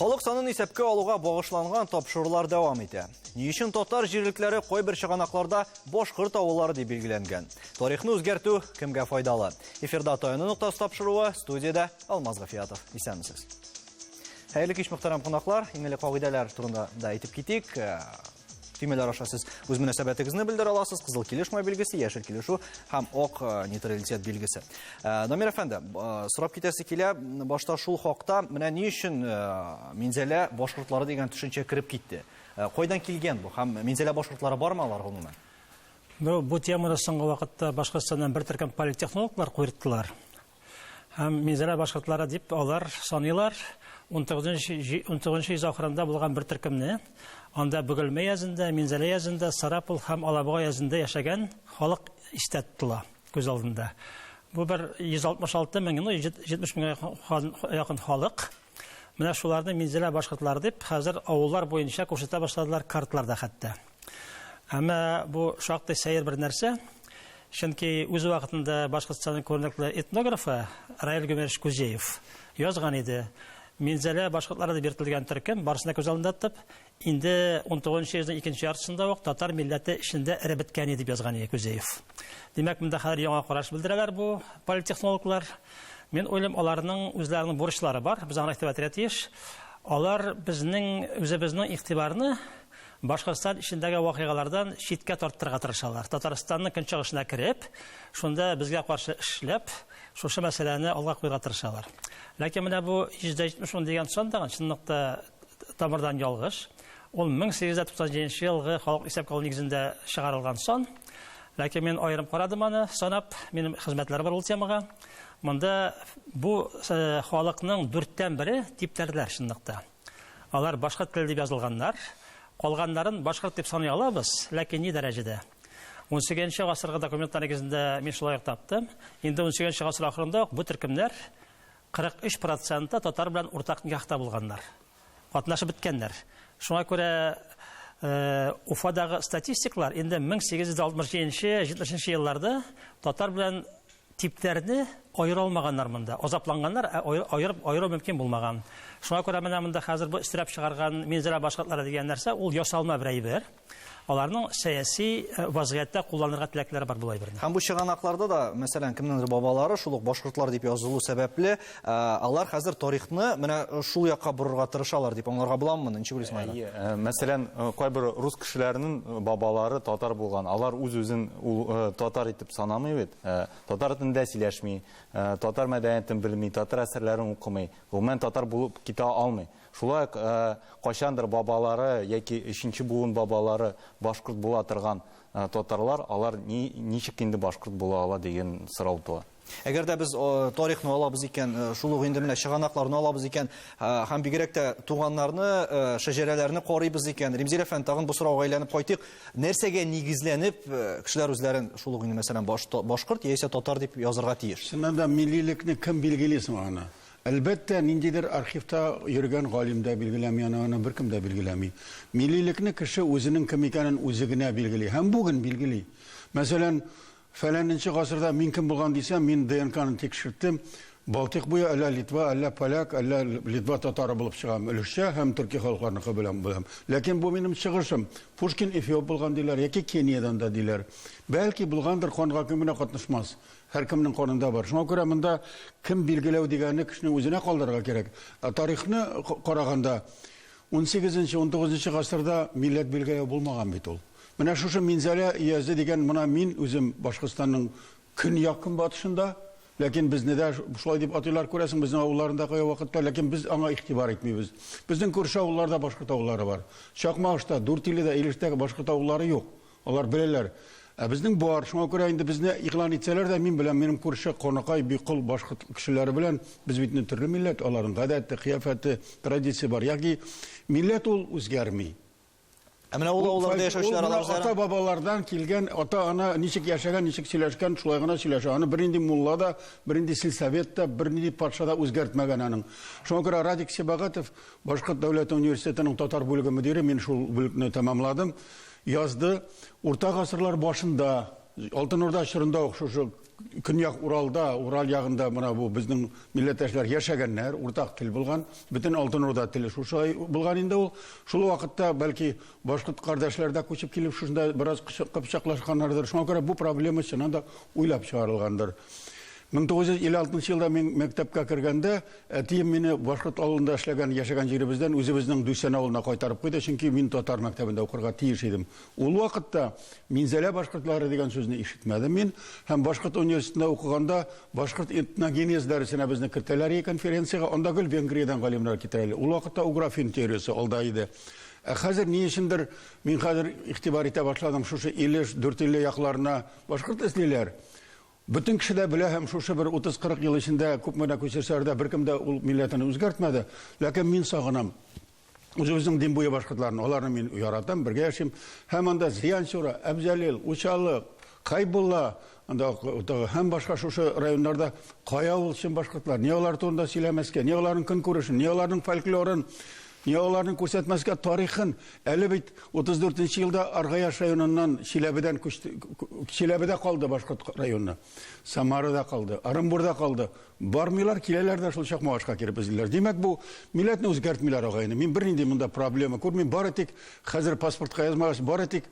Халык санын исәпкә алуга багышланган тапшырулар дәвам итә. Ни өчен татар җирлекләре кайбер чыганакларда башкорт авыллары дип билгеләнгән? Тарихны үзгәртү кемгә файдалы? Эфирда таяну ноктасы тапшыруы, студияда Алмаз Гафиятов. Исәнмесез. Хәерле кич мөхтәрәм кунаклар, иңеле кагыйдәләр турында да әйтеп китик. Тимәләр аша сез үз мөнәсәбәтегезне белдерә аласыз. Кызыл килешмә билгесе, яшел килешү һәм ак нейтралитет билгесе. Намир әфәнде, сорап китәсе килә, башта шул хакта менә ни өчен Минзәлә башкортлары дигән төшенчә кирип китте? Кайдан килгән бу? Һәм Минзәлә башкортлары бармы алар гомумән? Бу темада соңгы вакытта Башкортстаннан бер төркем политтехнологлар куйрыттылар. Һәм Минзәлә башкортлары дип алар саныйлар. 19 йөз ахырында булган бер төркемне, анда Бөгелмә язында, Минзәлә язында, Сарапул һәм Алабуга язында яшәгән халык истәттелә күз алдында. Бу бер 166 мең, 70 меңгә якын халык. Менә шуларны Минзәлә башкортлары дип хәзер авыллар буенча күрсәтә башладылар картларда хәтта. Әмма бу шактый сәер бер нәрсә. Чөнки үз вакытында Башкортстанның күренекле этнографы Раил Гөмерш Кузеев язган иде. Минзәлә башкортлары дип йөртелгән төркем барысына күз алдында тотып, инде 19 йөзнең икенче яртысында ук татар милләте эчендә эреп беткән дип язган иде Кузеев. Димәк, монда хәзер яңа караш белдерәләр бу политтехнологлар. Мен уйлыйм, аларның үзләренең бурычлары бар, без аңа игътибар итәргә тиеш. Алар үзебезнең игътибарны Башкортстан ичендәге вакыйгалардан читкә тарттырырга тырышалар. Татарстанның көнчыгышына кирип, шунда безгә каршы эшләп, шушы мәсьәләне алга куйырга тырышалар. Ләкин менә бу 170 дигән сандагы чынлыкта тамырдан ялгыш. Ул 1897 елгы халык исәп алу нигезендә чыгарылган сан. Ләкин мен аерым карадым аны, санап, минем хезмәтләр бар ул темага. Монда бу халыкның 4тән бире типтәрләр чынлыкта. Алар башкорт теле дип язылганнар. Калганнарын башкорт дип саный алабыз, ләкин ни дәрәҗәдә? 18 гасырга документлар нигезендә мин шулай таптым. Инде 18 гасыр ахырында бу төркемнәр 43% татар белән уртак никахта булганнар. Катнашып беткәннәр. Шуңа күрә Уфадагы статистиклар инде 1867-70 елларда татар белән типтәрне айыра алмаганнар монда. Азапланганнар, айыру мөмкин булмаган. Шуңа күрә менә монда хәзер бу истирап чыгарган Минзәлә башкортлары дигән нәрсә, ул ясалма бер әйбер. Аларның сәяси вазгыятьтә кулланырга теләкләре бар булай берне. Һәм бу чыганакларда да, мәсәлән, кемнеңдер бабалары шул ук башкортлар дип язылу сәбәпле, алар хәзер тарихны менә шул якка борырга тырышалар дип аңларга буламы? Ничек уйлыйсың аны? Мәсәлән, кайбер рус кешеләренең бабалары татар булган. Алар үз-үзен татар итеп санамый бит. Татар телендә сөйләшми, татар мәдәниятен белми, татар әсәрләрен укымый. Гомумән татар булып китә алмый. Шулай кайчандыр бабалары яки 3нче буын бабалары башкорт була торган татарлар, алар ничек инде башкорт була ала дигән сорау туа. Әгәр дә без тарихны алабыз икән, шул ук инде менә чыганакларны алабыз икән, һәм бигрәк тә туганнарны, шәҗәрәләрне карыйбыз икән, Римзил әфәнд тагын бу сорауга әйләнеп кайтыйк. Нәрсәгә нигезләнеп кешеләр үзләрен шул ук инде мәсәлән башкорт яисә татар дип язырга тиеш? Шунда милливлекне кем билгели соң аны? Әлбәттә, ниндидер архивта йөргән галимдә билгеләми, аны беркем дә билгеләми. Милливлекне кеше үзенең кем икәнен үзе генә билгели, һәм бүген билгели. Мәсәлән, фәләненче гасырда мин кем булган дисәм, мин ДНКны тикшерттем. Балтык буе әллә Литва, әллә поляк, әллә Литва татары булып чыгам. Өлешчә һәм төрки халыкларныкы белән булам. Ләкин бу минем чыгышым. Пушкин эфиоп булган диләр, яки Кениядан да диләр. Бәлки булгандыр, канга кемне катнашмас. Һәркемнең канында бар. Шуңа күрә монда кем билгеләү дигәнне кешенең үзенә калдырырга кирәк. Тарихны караганда 18-19 гасырда милләт билгеләү булмаган бит ул. Менә шушы Минзәлә язы дигән моны мин үзем Башкортстанның көньяк көнбатышында, ләкин безне дә шулай дип атыйлар күрәсең, безнең авылларында кая вакытта, ләкин без аңа игътибар итмибез. Безнең күрше авылларда башкорт авыллары бар. Чакмагышта, Дүртиледә, Илештәге башкорт авыллары юк. Алар беләләр. Безнең бар, шуңа күрә инде безне игълан итсәләр дә, мин белән минем күрше Конакай, Бикол башкорт кешеләре белән без бит төрле милләт, аларның гадәте, кыяфәте, традиция бар. Яки милләт ул үзгәрми. Менә ул авылларда яшәүчеләр алар ата бабалардан килгән, ата-ана ничек яшәгән, ничек сөйләшкән, шулай гына сөйләшә. Аны бернинди муллада, бернинди сельсоветта, бернинди патшада үзгәртмәгән аның. Шуңа күрә Радик Сибагатов, Башкорт дәүләт университетының татар бүлеге мөдире, мин шул бүлекне тәмамладым. Язды, урта гасырлар башында, Алтын Урда чорында шушы Көньяк Уралда, Урал ягында мына бу безнең милләттәшләр яшәгәннәр, уртак тел булган, бөтен Алтын Урда теле шушы булган инде ул. Шул вакытта бәлки башкорт кардәшләр дә күчеп килеп шунда бераз кыпчаклашканнардыр. Шуңа күрә бу проблема чыннан да уйлап чыгарылгандыр. 1956 елда мин мәктәпкә кергәндә, әтием мине башкорт авылында эшләгән, яшәгән җиребездән үзебезнең Дүсән авылына кайтарып куйды, чөнки мин татар мәктәбендә укырга тиеш идем. Ул вакытта Минзәлә башкортлары дигән сүзне ишетмәдем мин, һәм башкорт университетында укыганда башкорт этногенез дәресенә безне кертәләр конференцияга, анда гел Венгриядән галимнәр китерәләр. Ул вакытта уграфин теориясе алда иде. Хәзер ни өчендер мин хәзер игътибар итә башладым, шушы Илеш, Дүртөйле якларына башкорт эзлиләр. Bütün kişi de bile hem şu bir 30-40 yıl içinde kupmada köçerlerde bir kimde ul milletini özgertmedi. Lakin min sağınam. Özümüzün din boyu başkatlarını, onlarını min uyaradım, birge yaşayım. Hem anda Ziyançura, Ebzelil, Uçalı, Kaybulla, hem başka şu rayonlarda Kaya olsun başkatlar. Niye onları torunda silemezke, niye onların kın kuruşun, niye onların folklorun, niye onların көрсәтмәскә тарихын, әле бит 34 елда Аргаяш районыннан Чиләбедә калды башкорт районына. Самарада калды, Орынбурда калды. Бармыйлар, киләләр дә шул Чакмагашка кирип эзлиләр. Димәк бу милләтне үзгәртмиләр агайны. Мин бернинди монда проблема күрмим. Бары тик хәзер паспортка язмагач, бары тик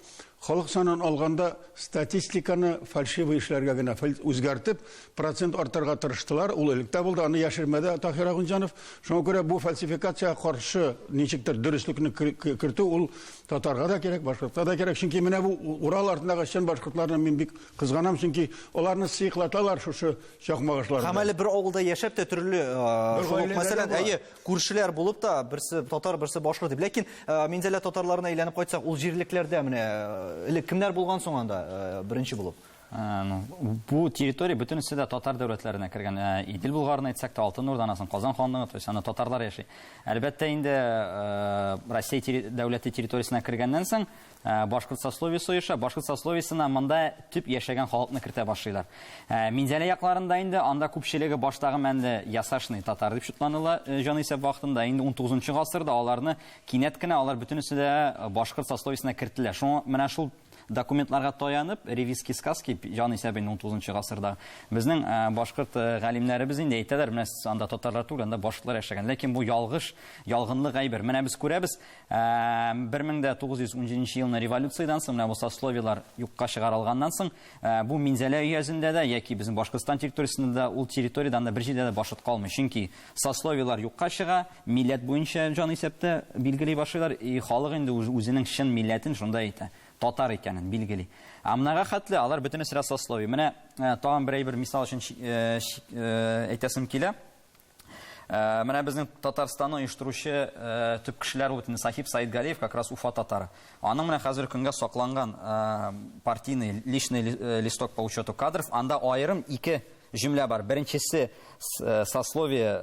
халык санын алганда статистиканы фальшивый эшләргә генә үзгәртеп, процент артырга тырыштылар. Ул электә булды, аны яшермәде Таһир Агунҗанов. Шуңа күрә бу фальсификация каршы ничектер дөреслекне кертү ул татарга да кирәк, башкортка да кирәк. Чөнки менә бу Урал артындагы чын башкортларны мин бик кызганам, чөнки аларны сыйклаталар шушы Чакмагашларда. Һәм әле бер авылда яшәп тә төрле мәсәлән, күршеләр булып та, берсе татар, берсе башкорт дип. Ләкин Минзәлә татарларына әйләнеп кайтсак, ул җирлекләрдә менә кемнәр булган соң анда беренче булып? Бу территория бөтенесе дә татар дәүләтләренә кергән. Идел Булгарны әйтсәк тә Алтын Урда, анасын Казан ханлыгы, то есть аны татарлар яши. Әлбәттә инде Россия дәүләте территориясенә кергәннән соң башкорт сословиесе оеша, башкорт сословиесенә монда төп яшәгән халыкны кертә башлыйлар. Минзәлә якларында инде анда күпчелеге баштагы мәнле ясашный татар дип шутланыла җанисәп вакытында. Инде 19 гасырда аларны кинәт кенә алар бөтенесе дә башкорт сословиесенә кертелә. Шуңа менә шул документларга таянып, ревизский сказки җанисәбен 19 гасырда безнең башкорт галимнәребез инде әйтәләр, менә анда татарлар түгел, анда башкортлар яшәгән. Ләкин бу ялгынлык гайбер. Менә без күрәбез, 1917 елның революциядан соң менә бу сословиялар юкка чыгарылганнан соң, бу Минзәлә өязендә дә яки безнең Башкортстан территориясендә ул территориядан да бер җирдә дә башкорт калмый. Чөнки сословиялар юкка чыга, милләт буенча җанисәптә билгели башлыйлар, халык инде үзенең чын милләтен шунда әйтә. Татар икәнен билгели. Амнага хәтле алар бөтенесе сословие. Менә тагын бер мисал өчен әйтәсем килә. Менә безнең Татарстанны оештыручы төп кешеләр бу Сахиб Саид Галиев, как раз Уфа татары. Аның менә хәзер көнгә сакланган партийный личный листок по учету кадров, анда аерым ике җөмлә бар. Беренчесе сословие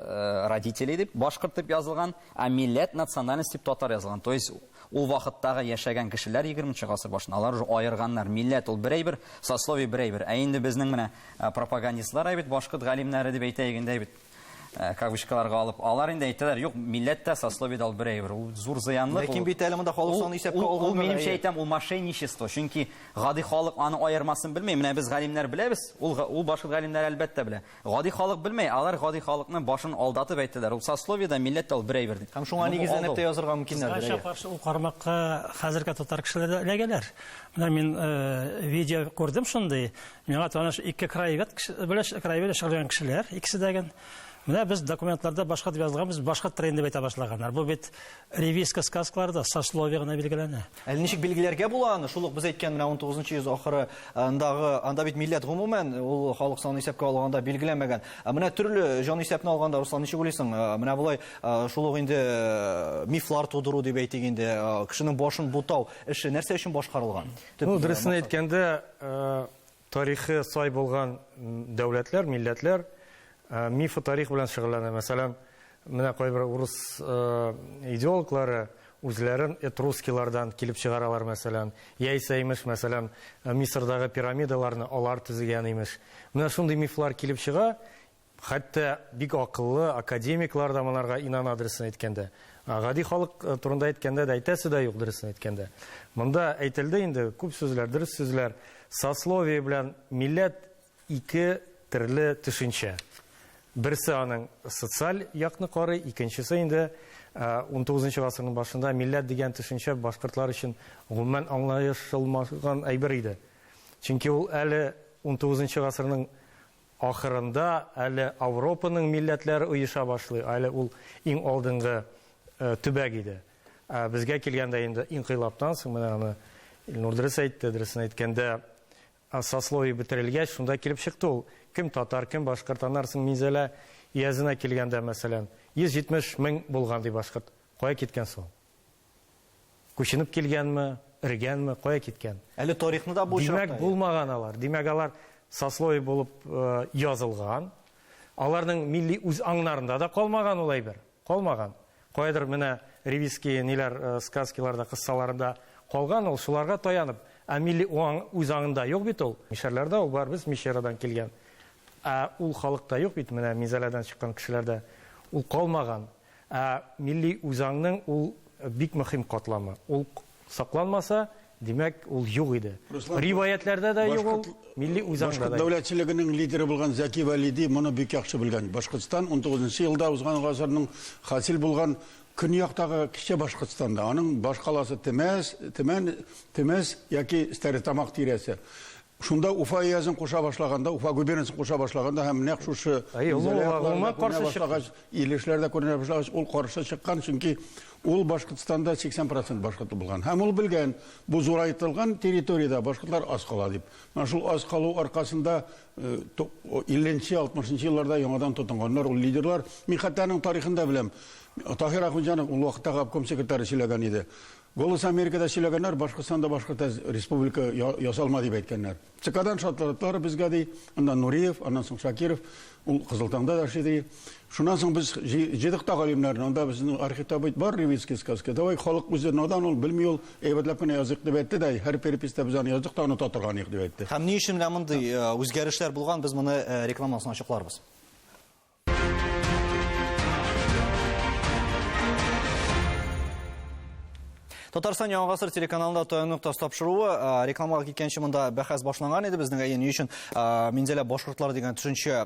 родителей дип башкорт дип язылган, а милләт национальность дип татар язылган. То есть ул вакыттагы яшәгән кешеләр 20 гасыр башында алар уже аерганнар. Милләт ул берәйбер, сословие берәйбер. Ә инде безнең менә пропагандистлар әйбит, башкорт галимнәре дип әйтәгәндә әйбит, кавычкаларга алып, алар инде әйтәләр, юк, милләттә сословие дә берәйбер. Ул зур зыянлык. Ләкин бит әле монда халык саны исәпкә алган. Ул минемчә әйтәм, ул мошенничество. Чөнки гади халык аны аермасын белмәй. Менә без галимнәр беләбез. Ул башкорт галимнәр әлбәттә белә. Гади халык белмәй. Алар гади халыкны башын алдатып әйтәләр. Ул сословие да милләт дә берәйбер дип. Һәм шуңа нигезләнеп тә язырга мөмкиннәр. Ул кармакка хәзерге татар кешеләре эләгәләр. Менә мин видео күрдем шундый. Миңа таныш ике краевед шөгыльләнгән кешеләр, икесе дәгән. Менә без документларда башка дип язылганбыз, башка тренды әйтә башлаганнар. Бу бит ревизский сказкаларда сословие гына билгеләнә. Әле ничек билгеләргә була аны? Шул ук без әйткән менә 19 йөз ахыры анда бит милләт гомумән ул халык саны исәпкә алганда билгеләнмәгән. Менә төрле җан исәпне алганда, Руслан, ничек уйлыйсың? Менә булай шул ук инде мифлар тудыру дип әйтик инде, кешенең башын бутау эше нәрсә өчен башкарылган? Дөресен әйткәндә, тарихы сай булган дәүләтләр, милләтләр мифы тарих белән шөгыльләнә. Мәсәлән, менә кайбер урыс идеологлары үзләрен этрускилардан килеп чыгаралар, мәсәлән. Яисә имеш, мәсәлән, Мисырдагы пирамидаларны алар төзегән имеш. Менә шундый мифлар килеп чыга. Хәтта бик акыллы академиклар да монарга инана, дөресен әйткәндә. Гади халык турында әйткәндә дә әйтәсе дә юк, дөресен әйткәндә. Монда әйтелде инде күп сүзләр, дөрес сүзләр. Сословие белән милләт ике төрле төшенчә. Берсе аның социаль якны карый, икенчесе инде 19 гасырның башында милләт дигән төшенчә башкортлар өчен гомумән аңлашылмаган әйбер иде. Чөнки ул әле 19 гасырның ахырында әле Европаның милләтләре оеша башлый, әле ул иң алдынгы төбәк иде. Безгә килгәндә инде инкыйлабтан соң менә аны Илнур дөрес әйтте, дөресен әйткәндә сословие бетерелгәч, шунда килеп чыкты ул. Кем татар, кем башкорт, аннарсын Минзәлә иязына килгәндә, мәсәлән, 170 мең булган ди башкорт. Кая киткән соң? Күченеп килгәнме, иргәнме, кая киткән? Әле тарихны да бу Димәк, булмаган алар. Димәк, алар сословие булып язылган. Аларның милли үз аңнарында да калмаган ул әйбер. Калмаган. Кайдыр менә ревизские ниләр, сказкаларда, кыссаларында калган ул, шуларга таянып. Ә милли үз аңында юк бит ул. Мишәрләрдә ул бар, без Мишәрадан килгән. Ә ул халыкта юк бит, менә Минзәләдән чыккан кешеләрдә ул калмаган. Ә милли үз аңның ул бик мөһим катламы. Ул сакланмаса, димәк, ул юк иде. Риваятләрдә дә юк ул, милли үз аңда да. Башкорт дәүләтчелегенең лидеры булган Зәки Валиди моны бик яхшы белгән. Башкортстан 19 елда узган гасырның хасил булган көньяктагы кичә Башкортстанда, аның баш каласы Темәс яки Стәретамак тирәсе. Шунда Уфа иязын куша башлаганда, Уфа губерниясын куша башлаганда һәм нәкъ шушы илешләрдә күренә башлагач, ул каршы чыккан, чөнки ул Башкортстанда 80% башкорт булган. Һәм ул белгән, бу зурайтылган территорияда башкортлар аз кала дип. Менә шул аз калу аркасында 50-60 елларда яңадан тотынганнар, ул лидерлар. Мин хәтта тарихында беләм. Таһир Ахмеджанов ул вакытта обком секретаре сөйләгән иде. Голос Америкада сөйләгәннәр, Башкортстанда башкорт республика ясалма дип әйткәннәр. ЦКдан шатлыклар безгә ди, аннан Нуриев, аннан соң Шакиров, ул Кызылтаңда да эшли. Шуннан соң без җидек галимнәрне, анда безнең архивта бар ревизский сказка. Давай халык үзе надан ул белми, ул әйбәтләп кенә язык дип әйтте дә, һәр переписта без аны яздык та аны татырган дип әйтте. Һәм ни өчен мондый үзгәрешләр булган, без моны рекламасын ачыкларбыз. Татарстан Яңа гасыр телеканалында Тоян нокта тапшыруы рекламага киткәнче монда бәхәс башланган иде. Безнең ни өчен Минзәлә башкортлар дигән төшенчә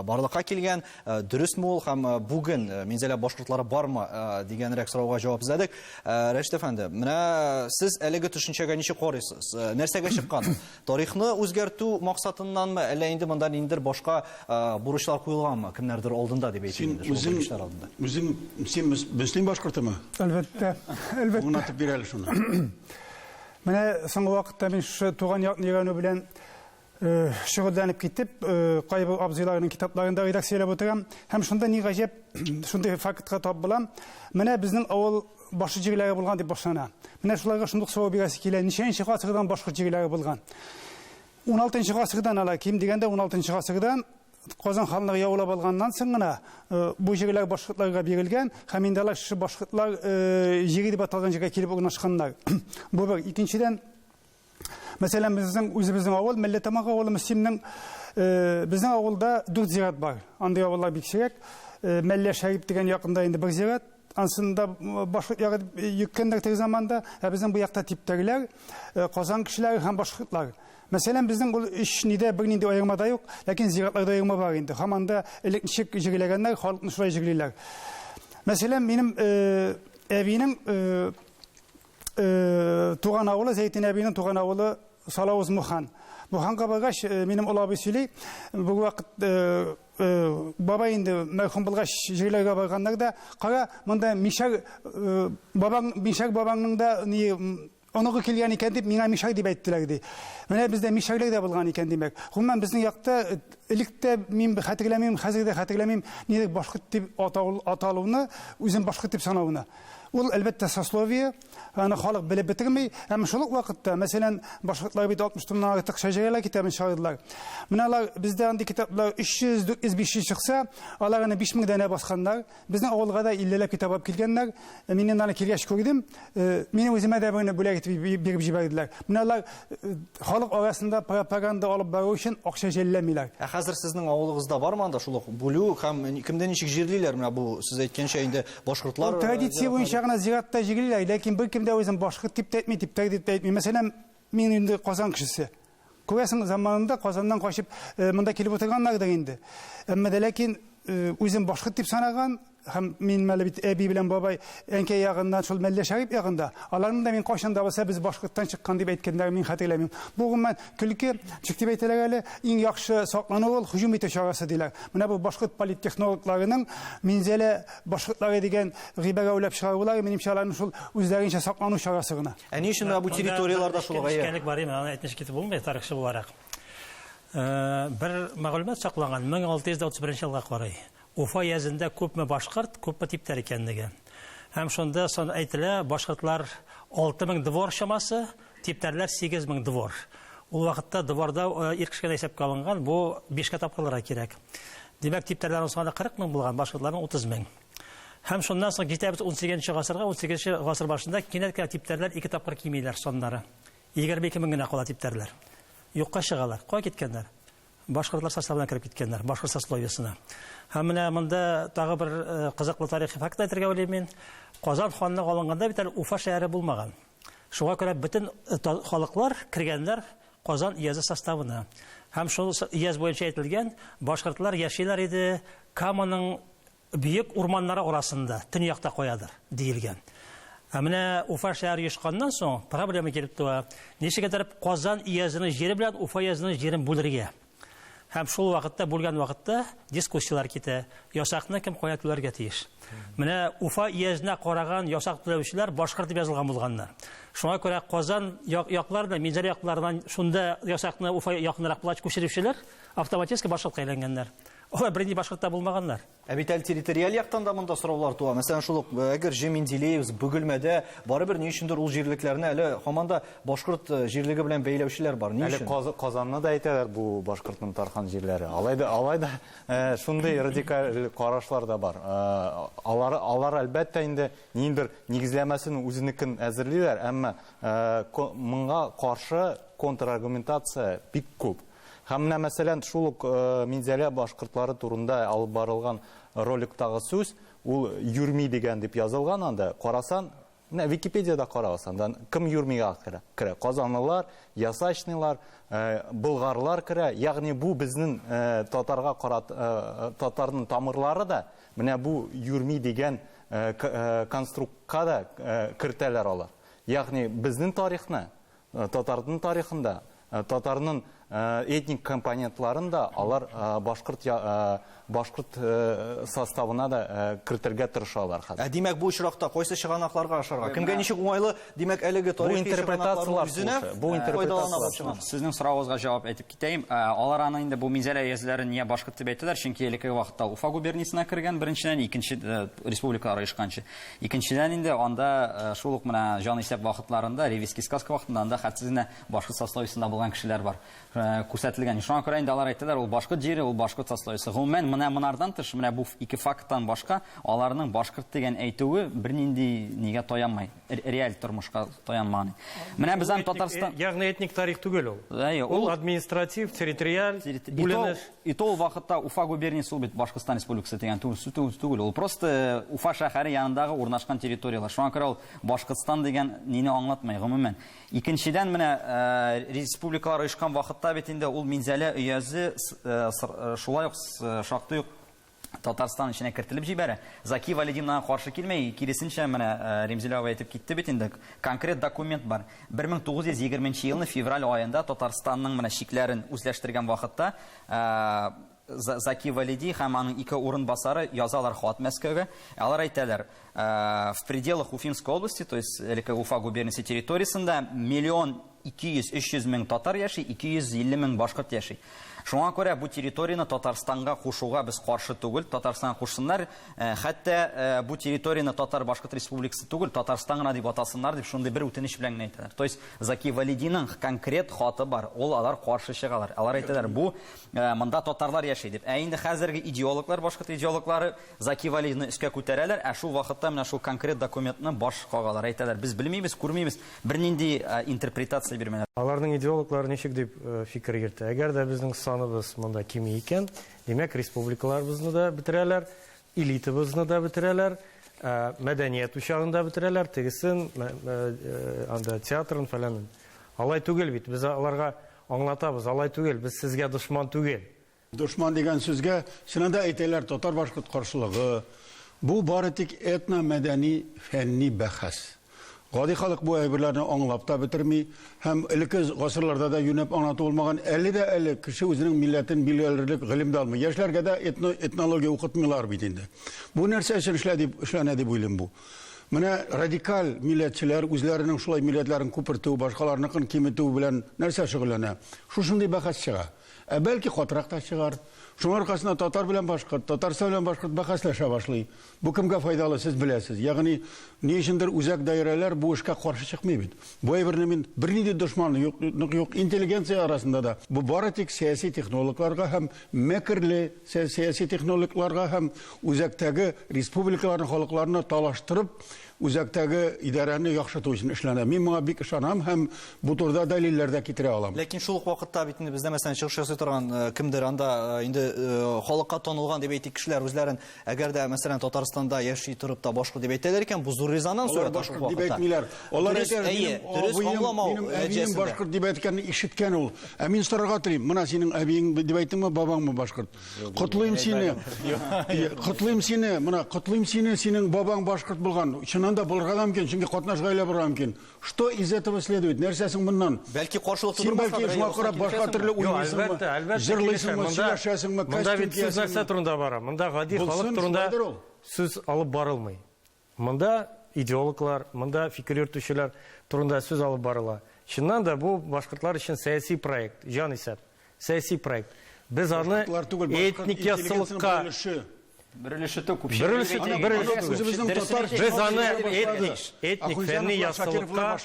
барлыкка килгән, дөресме ул һәм бүген Минзәлә башкортлары бармы дигәнрәк сорауга җавап эзләдек. Рәшит әфәнде, менә сез әлеге төшенчәгә ничек карыйсыз? Нәрсәгә чыккан? Тарихны үзгәртү максатыннанмы, әллә инде монда ниндидер башка бурычлар куелганмы? Кемнәрдер алдында дип әйтелде шул бурычлар алдында. Үзең син мөслим башкортымы? Әлбәттә. Атып бирәле шуны. Менә соңгы вакытта мин туган ягъни белән шөгыльләнеп китеп, кайбер абзыйларның китапларында редакцияләп утырам. Һәм шунда ни гаҗәп, шундый фактка тап булам. Менә безнең авыл башы җирләре булган дип башлана. Менә шуларга шундый сорау бирәсе килә. Ничәнче гасырдан башка җирләре булган? 16 гасырдан ала ким дигәндә 16 гасырдан Казан ханлыгы яулап алганнан соң гына бу җирләр башкортларга бирелгән, һәм инде алар башкортлар җире дип аталган җиргә килеп урнашканнар. Бу бер. Икенчедән, мәсәлән, безнең үзебезнең авыл, Милләтамак авылы Мөслимнең, безнең авылда 4 зират бар. Андый авыллар бик сирәк. Мәллә Шәрип дигән якында инде 1 зират. Ансында башкорт ягы йөккәндәр теге заманда, безнең бу якта типтәгеләр, Казан кешеләре һәм башкортлар. Мәсәлән, безнең ул эш нидә бер нинди аермада юк, ләкин зиратларда аерма бар инде. Һаманда элекничек җирләгәннәр, халыкны шулай җирлиләр. Мәсәлән, минем әбинең туган авылы, Зәйтин әбинең туган авылы Салавыз Мухан. Муханга баргач, минем ул абый сөйли, бу вакыт баба инде мәрхүм булгач җирләргә барганнар да, кара, монда Мишәр бабаңның да Оныгы килгән икән дип, миңа Мишәр дип әйттеләр ди. Менә бездә Мишәрләр дә булган икән димәк. Гомумән безнең якта электә мин хәтерләмим, хәзер дә хәтерләмим, нидер башкорт дип аталуны, үзем башкорт дип санауны. Ул әлбәттә сословие, аны халык белеп бетерми, һәм шул ук вакытта, мәсәлән, башкортлар бит 60 тоннан артык шәҗәрәләр китабын чыгардылар. Менә алар бездә андый китаплар 300-500 чыкса, алар аны 5000 дәнә басканнар. Безнең авылга да 50ләп китап алып килгәннәр. Мин аны килгәч күрдем. Мине үземә дә буны бүләк итеп биреп җибәрделәр. Менә алар халык арасында пропаганда алып бару өчен акча җәлләмиләр. Хәзер сезнең авылыгызда бармы анда шул ук бүлү һәм кемдән ничек җирлиләр? Менә бу сез әйткәнчә инде башкортлар традиция буенча гына зиратта җирлиләр, ләкин бер кемдә үзен башкорт дип әйтми, дип әйтми. Мәсәлән, мин инде Казан кешесе. Күрәсең, заманында Казаннан качып монда килеп утырганнар да инде. Әмма дә ләкин үзен башкорт дип санаган, һәм мин мәле бит әби белән бабай әнкәй ягыннан, шул Мәллә Шәрип ягында. Аларның да мин кайчан да булса без башкорттан чыккан дип әйткәннәр мин хәтерләмим. Бу гомумән көлке, чик дип әйтәләр әле, иң яхшы саклану ул һөҗүм итү чарасы диләр. Менә бу башкорт политтехнологларының Минзәлә башкортлары дигән гыйбарә уйлап чыгарулары минемчә аларның шул үзләренчә саклану чарасы гына. Ни өчен бу территорияларда шулай? Эшкәнлек бар име, аны әйтмеш китеп булмый, тарихчы буларак. Бер мәгълүмат сакланган 1631 елга карый. Уфа язында күпме башкорт, күпме типтәр икәнлеге. Һәм шунда сон әйтелә, башкортлар 6000 двор чамасы, типтәрләр 8000 двор. Ул вакытта дворда иркешкә исәпкә алынган, бу 5 тапкырларга кирәк. Димәк, типтәрләрнең саны 40 000 булган, башкортларның 30 000. Һәм шуннан соң җитәбез 18 гасырга, 18 гасыр башында кинәткә типтәрләр 2 тапкыр кимиләр соннары. 22 000 генә кала типтәрләр. Юкка чыгалар. Кая киткәннәр? Башкортлар составына кирип киткәннәр, башкорт сословиесына. Һәм менә монда тагы бер кызыклы тарихи факт әйтергә уйлыйм мин. Казан ханлыгы алынганда бит Уфа шәһәре булмаган. Шуңа күрә бөтен халыклар кергәннәр Казан иязы составына. Һәм шул ияз буенча әйтелгән, башкортлар яшиләр иде Каманың бөек урманнары арасында, төньякта каядыр диелгән. Менә Уфа шәһәре ешканнан соң проблема килеп туа. Ничегәдер Казан иязының җире белән Уфа иязының җирен бүлергә. Һәм шул вакытта булган вакытта дискуссиялар китә. Ясакны кем кая түләргә тиеш. Менә Уфа иязына караган ясак түләүчеләр башкорт дип язылган булганнар. Шуңа күрә Казан якларында, Минзәлә якларынан шунда ясакны Уфа якынрак булгач күчерүчеләр автоматик башкортка әйләнгәннәр. Алар беренче башкортта булмаганнар. Бит территориаль яктан да монда сораулар туа. Мәсәлән, шул әгәр Җеминзилеевс Бөгелмәдә барыбер ни өчендер ул җирлекләрне әле һаманда башкорт җирлеге белән бәйләүчеләр бар. Ни өчен? Әле Казанны да әйтәләр бу башкортның тархан җирләре. Алайда шундый радикаль карашлар да бар. Алар әлбәттә инде ниндидер нигезләмәсен үзенекен әзерлиләр, әмма моңа каршы контраргументация бик күп. Һәм менә мәсәлән шул ук Минзәлә башкортлары турында алып барылган роликтагы сүз, ул юрми дигән дип язылган анда. Карасан, менә Википедиядә карасаң, кем юрмига керә? Казанлылар, ясачнылар, болгарлар керә. Ягъни бу безнең татарның тамырлары да менә бу юрми дигән конструкка да кертәләр алар. Ягъни безнең тарихны, татарның тарихында, татарның этник компонентларында алар башкорт составына да кертергә тырышалар. Димәк, бу очракта кайсы чыганакларга ашарга? Кемгә ничек уңайлы, димәк, әлеге тарихи интерпретациялар үзенә Сезнең соравыгызга җавап әйтеп китәем. Алар аны инде бу Минзәлә иязләрен не башкорт дип әйтәләр, чөнки элекке вакытта Уфа губерниясына кергән беренчедән, икенче республикалар оешканчы. Икенчедән инде анда шул ук менә җан исәп вакытларында, Ревизский сказка вакытында анда хәтсезенә башкорт сословиесында булган кешеләр бар. Күрсәтелгән. Шуңа күрә инде алар әйтәләр, ул башкорт җире, ул башкорт сословиесе. Гомумән менә монардан тыш, менә бу ике факттан башка аларның башкорт дигән әйтүе бернинди нигә таянмай, реаль тормышка таянмаган. Менә безнең Татарстан, ягъни этник тарих түгел ул. Ул административ, территориаль бүленеш. И то вакытта Уфа губерниясе ул бит Башкортстан республикасы дигән түгел. Ул просто Уфа шәһәре янындагы урнашкан территориялар. Шуңа күрә ул Башкортстан дигән нине аңлатмый гомумән. Икенчедән менә республикалар оешкан вакытта бит инде ул Минзәлә өязе шулай ук шактый ук Татарстан içine кертелеп җибәрә. Заки Валидиннан каршы килмәй, киресенчә менә Ремзиләва әйтеп китте бит инде. Конкрет документ бар. 1920 елны февраль аенда Татарстанның менә чикләрен үзләштергән вакытта Заки Валиди һәм аның ике урынбасары язалар хат Мәскәүгә. Алар әйтәләр, в пределах Уфимской области, то есть Уфа губерниясе территориясында 1 200-300 мең татар яши, 250 мең башкорт яши. Шуңа күрә бу территорияны Татарстанга кушуга без каршы түгел. Татарстанга кушсыннар, хәтта бу территорияны Татар Башкорт Республикасы түгел, Татарстан гына дип атасыннар дип шундый бер үтенеч белән әйтәләр. То есть Заки Валидинның конкрет хаты бар. Ул алар каршы чыгалар. Алар әйтәләр, бу монда татарлар яши дип. Инде хәзерге идеологлар, башкорт идеологлары Заки Валидинны искә күтәрәләр, шул вакытта менә шул конкрет документны баш кагалар. Әйтәләр, без белмибез, күрмибез, бернинди интерпретация бирмәләр. Аларның идеологлары ничек дип фикер йөртә. Әгәр дә безнең саныбыз монда кими икән, димәк республикаларыбызны да бетерәләр, элитабызны да бетерәләр, мәдәният учагында бетерәләр, тегесен анда театрын фәләнен. Алай түгел бит. Без аларга аңлатабыз, алай түгел, без сезгә дошман түгел. Дошман дигән сүзгә чынында әйтәләр татар башкорт каршылыгы. Бу бары тик этно-мәдәни фәнни бәхәс. Гади халык бу әйберләрне аңлап та бетерми, һәм элекке гасырларда да юнәп аңлату булмаган, әле кеше үзенең милләтен билгеләрлек гыйлемдә алмый. Яшьләргә дә этнология укытмыйлар бит инде. Бу нәрсә өчен эшләнә дип уйлыйм бу. Менә радикаль милләтчеләр үзләренең шулай милләтләрен күпертү, башкаларныкын киметү белән нәрсә шөгыльләнә? Шушындый бәхәс чыга. Бәлки катырак та чыгар. Шуның аркасында татар белән башкорт, татарстан белән башкорт бәхәсләшә башлый. Бу кемгә файдалы, сез беләсез. Ягъни ни өчендер үзәк даирәләр бу эшкә каршы чыкмый бит. Бу әйберне мин бернинди дошманлык юк, интеллигенция арасында да. Бу бары тик сәяси технологларга һәм мәкерле сәяси технологларга һәм үзәктәге республикаларның халыкларны талаштырып, үзәктәге идарәне яхшырту өчен эшләнә. Мин моңа бик ышанам һәм бу турыда дәлилләр дә китерә алам. Ләкин шул ук вакытта бит бездә мәсәлән чыгыш ясый торган кемдер анда инде халыкка танылган дип әйтик кешеләр үзләрен әгәр дә мәсәлән Татарстанда яши торып та башкорт дип әйтәләр икән, бу зур резонанс уята шул вакытта. Дип әйтмиләр. Алар әйтәләр, минем әбием башкорт дип әйткәнне ишеткән ул. Ә мин сорарга телим, менә синең әбиең дип әйттеңме, бабаңмы башкорт? Котлыйм сине. Котлыйм сине, менә котлыйм сине, синең бабаң башкорт булган. Чыннан да булырга да мөмкин, чөнки катнаш гаилә булырга мөмкин. Что из этого следует? Нәрсәсең моннан? Бәлки каршылык тудырмаска. Син бәлки шуңа карап башка төрле уйлыйсыңмы? Җырлыйсыңмы, сөйләшәсеңме, монда бит сүз нәрсә турында бара? Монда гади халык турында сүз алып барылмый. Монда идеологлар, монда фикер йөртүчеләр турында сүз алып барыла. Чыннан да бу башкортлар өчен сәяси проект, җан исәп, сәяси проект. Без аны этник яссылыкка Берилеше тә күпче. Без аны этник фәнни яссылыкка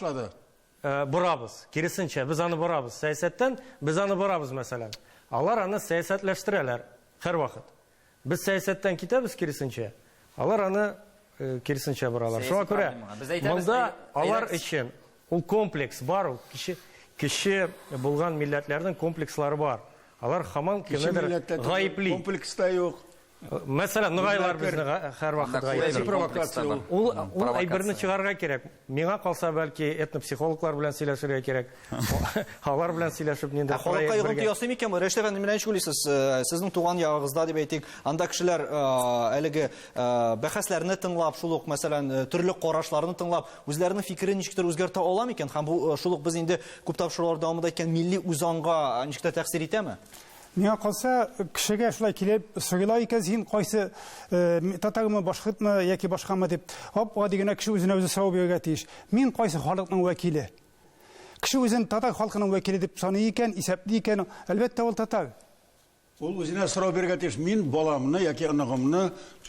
борабыз. Киресенчә, без аны борабыз. Сәясәттән без аны борабыз, мәсәлән. Алар аны сәясәтләштерәләр һәр вакыт. Без сәясәттән китәбез киресенчә. Алар аны киресенчә боралар. Шуңа күрә монда алар өчен ул комплекс бар, кеше булган милләтләрнең комплекслары бар. Алар һаман кемнедер гаипли. Комплекста юк. Мәсәлән, ныгайлар безне һәр вакыт гаипли. Ул әйберне чыгарга кирәк. Миңа калса, бәлки этнопсихологлар белән сөйләшергә кирәк. Алар белән сөйләшеп нинди халыкка йогынты ясый микән? Рәшит әфәнде, менә шулайсыз, сезнең туган ягыгызда дип әйтик, анда кешеләр әлеге бәхәсләрне тыңлап, шул ук мәсәлән төрле карашларны тыңлап, үзләренең фикерен ничектер үзгәртә ала микән? Һәм бу шул ук без инде күп тапшырулар дәвамында икән милли үзаңга ничектер тәэсир итәме? Миңа калса, кешегә шулай килеп сөйләй икән, син кайсы татармы, башкортмы яки башкамы дип, гади генә кеше үзенә үзе сорау бирергә тиеш. Мин кайсы халыкның вәкиле? Кеше үзен татар халкының вәкиле дип саный икән, исәпли икән, әлбәттә ул татар. Ул үзенә сорау бирергә тиеш. Мин баламны яки анагымны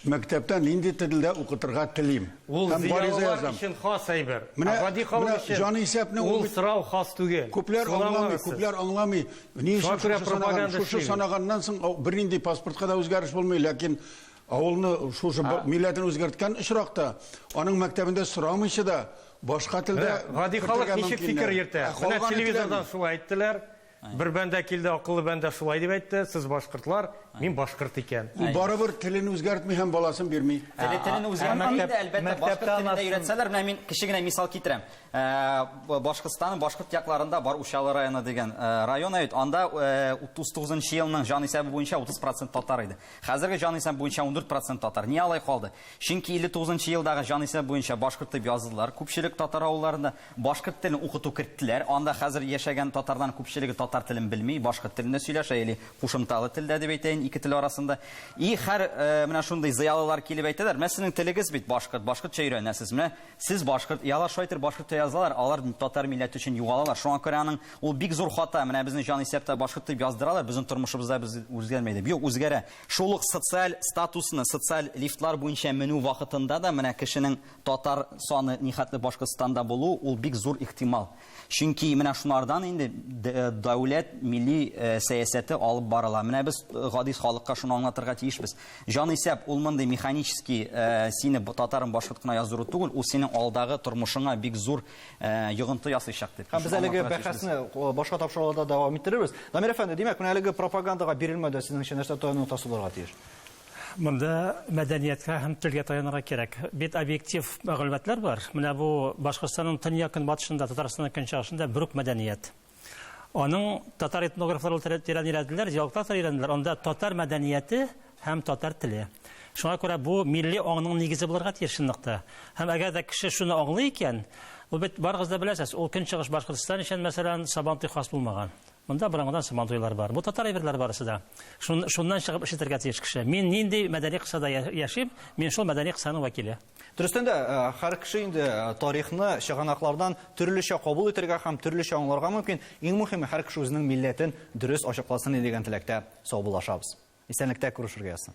мәктәптән нинди телдә укытырга телим. Һәм бариза өчен хас әйбер. Гади халык өчен җаны исәпне ул сорау хас түгел. Күпләр аңламый. Ни өчен шушы санаганнан соң бернинди паспортка да үзгәреш булмый, ләкин авылны шушы милләтен үзгәрткән очракта аның мәктәбендә сорамыйча да башка телдә гади халык ничек фикер йөртә? Менә телевизордан шулай әйттеләр. Бер бәндә килде, акыллы бәндә шулай дип әйтте, сез башкортлар, мин башкорт икән. Ул барыбер телен үзгәртми һәм баласын бирми. Телен үзгәртми дә, әлбәттә башкорт телендә өйрәтсәләр, менә мин кичегенә мисал китерәм. Башкортстанның башкорт якларында бар Ушалы районы дигән район әйт, анда 39 елның җан исәбе буенча 30% татар иде. Хәзерге җан исәбе буенча 14% татар. Ни алай калды? Чөнки 59 елдагы җан исәбе буенча башкорт дип язылдылар. Күпчелек татар авылларында башкорт телен укыту керттеләр. Анда хәзер яшәгән татардан күпчелеге татар телен белми, башкорт телендә сөйләшә, или кушымталы телдә дип әйтәйин, ике тел арасында. И һәр менә шундый зыялылар килеп әйтәләр, "Мәсәлән, телегез бит башкорт, башкортча өйрәнәсез, менә сез башкорт, ялар шайтыр башкортча язалар, алар татар милләте өчен югалалар. Шуңа күрә аның ул бик зур хата, менә безне җан исәптә башкорт дип яздыралар, безнең тормышыбызда без үзгәрмәй дип. Юк, үзгәрә. Шул ук социаль статусны, социаль лифтлар буенча менү вакытында да менә кешенең татар саны нихәтле Башкортстанда булу, ул бик зур ихтимал. Чөнки менә шунардан инде дәүләт милли сәясәте алып барыла. Менә без гади халыкка шуны аңлатырга тиешбез. Җан исәп ул мондый механический сине татарым башкорткына яздыру түгел, ул синең алдагы тормышыңа бик зур йогынты ясыйчак дип. Һәм без әлеге бәхәсне башка тапшыруларда дәвам иттерербез. Дамир әфәнде, димәк, менә әлеге пропагандага бирелмәдә синеңчә нәрсә таянып тасылырга тиеш? Монда мәдәнияткә һәм телгә таянырга кирәк. Бит объектив мәгълүматлар бар. Менә бу Башкортстанның төньяк көнбатышында, Татарстанның көнчыгышында бер үк мәдәният. Аның татар этнографлары өйрәнделәр, диалekтлар өйрәнделәр. Анда татар мәдәнияте һәм татар теле. Шуңа күрә бу милли аңның нигезе булырга тиеш чынлыкта. Һәм әгәр дә кеше шуны аңлый икән, ул бит барыгыз да беләсез, ул Көнчыгыш Башкортстан өчен мәсәлән Сабантуй хас булмаган. Монда борынгыдан Сабантуйлар бар. Бу татар әйберләр барысы да. Шуннан чыгып эш итәргә тиеш кеше. Мин нинди мәдәни кысада яшим, мин шул мәдәни кысаның вәкиле. Дөрестән дә һәр кеше инде тарихны чыганаклардан төрлечә кабул итәргә һәм төрлечә аңларга мөмкин. Иң мөһиме һәр кеше үзенең милләтен дөрес ачыкласын дигән теләктә саубуллашабыз. Исәнлектә күрешергә язсын.